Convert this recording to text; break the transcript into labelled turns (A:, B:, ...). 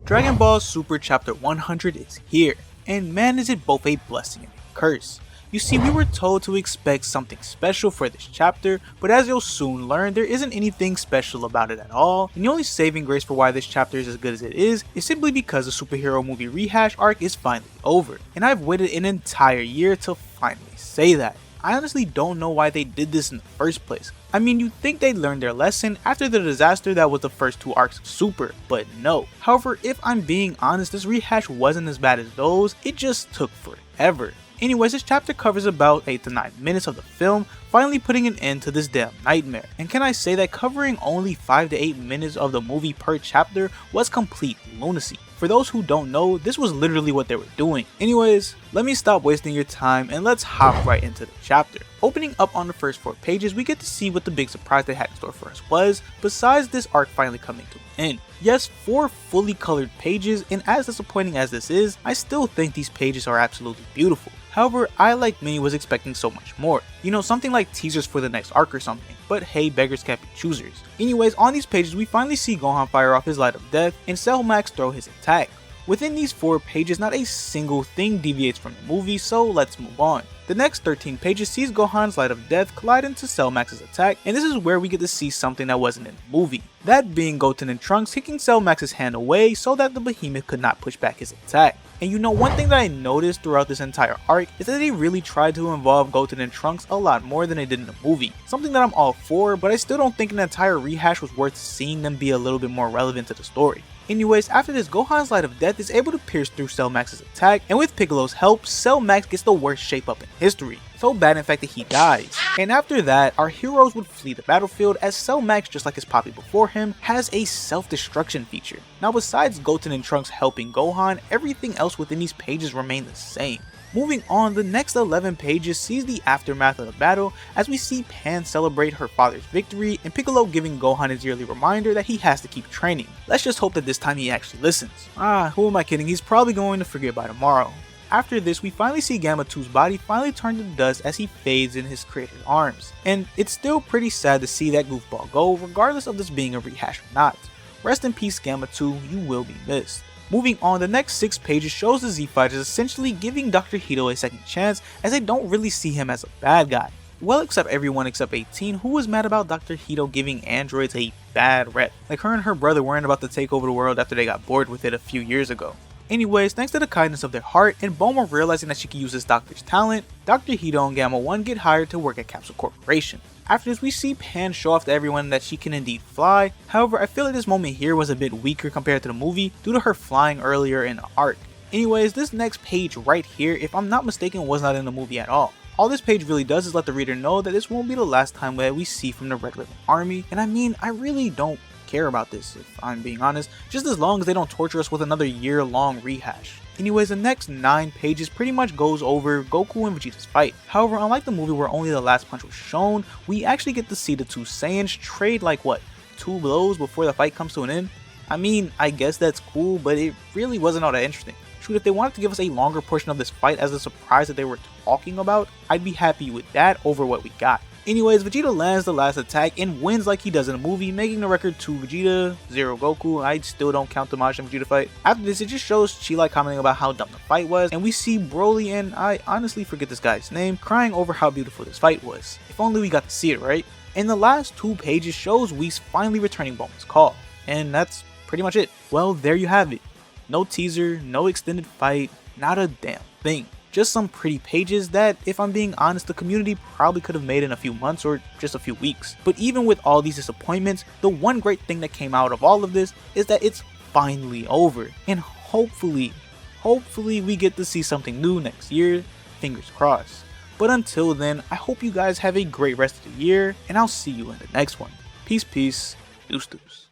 A: Dragon Ball Super Chapter 100 is here, and man is it both a blessing and a curse. You see, we were told to expect something special for this chapter, but as you'll soon learn, there isn't anything special about it at all, and the only saving grace for why this chapter is as good as it is simply because the superhero movie rehash arc is finally over, and I've waited an entire year to finally say that. I honestly don't know why they did this in the first place. I mean, you'd think they'd learned their lesson after the disaster that was the first two arcs of Super, but no. However, if I'm being honest, this rehash wasn't as bad as those, it just took forever. Anyways, this chapter covers about 8 to 9 minutes of the film, finally putting an end to this damn nightmare. And can I say that covering only 5 to 8 minutes of the movie per chapter was complete lunacy. For those who don't know, this was literally what they were doing. Anyways, let me stop wasting your time and let's hop right into the chapter. Opening up on the first 4 pages, we get to see what the big surprise they had in store for us was, besides this arc finally coming to an end. Yes, 4 fully colored pages, and as disappointing as this is, I still think these pages are absolutely beautiful. However, I like many was expecting so much more. You know, something like teasers for the next arc or something. But hey, beggars can't be choosers. Anyways, on these pages we finally see Gohan fire off his Light of Death and Cell Max throw his attack. Within these 4 pages, not a single thing deviates from the movie, so let's move on. The next 13 pages sees Gohan's Light of Death collide into Cell Max's attack, and this is where we get to see something that wasn't in the movie. That being Goten and Trunks kicking Cell Max's hand away so that the behemoth could not push back his attack. And you know, one thing that I noticed throughout this entire arc is that they really tried to involve Goten and Trunks a lot more than they did in the movie. Something that I'm all for, but I still don't think an entire rehash was worth seeing them be a little bit more relevant to the story. Anyways, after this, Gohan's Light of Death is able to pierce through Cell Max's attack, and with Piccolo's help, Cell Max gets the worst shape up in history. So bad in fact that he dies. And after that, our heroes would flee the battlefield as Cell Max, just like his poppy before him, has a self-destruction feature. Now besides Goten and Trunks helping Gohan, everything else within these pages remain the same. Moving on, the next 11 pages sees the aftermath of the battle as we see Pan celebrate her father's victory and Piccolo giving Gohan his yearly reminder that he has to keep training. Let's just hope that this time he actually listens. Who am I kidding, he's probably going to forget by tomorrow. After this, we finally see Gamma 2's body finally turn to dust as he fades in his creator's arms. And it's still pretty sad to see that goofball go, regardless of this being a rehash or not. Rest in peace Gamma 2, you will be missed. Moving on, the next 6 pages shows the Z Fighters essentially giving Dr. Hito a second chance as they don't really see him as a bad guy. Well, except everyone except 18 who was mad about Dr. Hito giving androids a bad rep, like her and her brother weren't about to take over the world after they got bored with it a few years ago. Anyways, thanks to the kindness of their heart and Bulma realizing that she could use this doctor's talent, Dr. Hito and Gamma 1 get hired to work at Capsule Corporation. After this, we see Pan show off to everyone that she can indeed fly. However, I feel like this moment here was a bit weaker compared to the movie due to her flying earlier in the arc. Anyways, this next page right here, if I'm not mistaken, was not in the movie at all. All this page really does is let the reader know that this won't be the last time that we see from the Red Ribbon Army, and I mean, I really don't care about this if I'm being honest, just as long as they don't torture us with another year-long rehash. Anyways, the next 9 pages pretty much goes over Goku and Vegeta's fight. However, unlike the movie where only the last punch was shown, we actually get to see the two Saiyans trade like 2 blows before the fight comes to an end. I mean, I guess that's cool, but it really wasn't all that interesting. Shoot, if they wanted to give us a longer portion of this fight as a surprise that they were talking about, I'd be happy with that over what we got. Anyways, Vegeta lands the last attack and wins like he does in the movie, making the record 2 Vegeta, 0 Goku. I still don't count the Majin Vegeta fight. After this, it just shows Chi commenting about how dumb the fight was, and we see Broly, and I honestly forget this guy's name, crying over how beautiful this fight was. If only we got to see it, right? And the last 2 pages shows Whis finally returning Bulma's call, and that's pretty much it. Well, there you have it. No teaser, no extended fight, not a damn thing. Just some pretty pages that, if I'm being honest, the community probably could have made in a few months or just a few weeks. But even with all these disappointments, the one great thing that came out of all of this is that it's finally over. And hopefully we get to see something new next year, fingers crossed. But until then, I hope you guys have a great rest of the year, and I'll see you in the next one. Peace, deuce.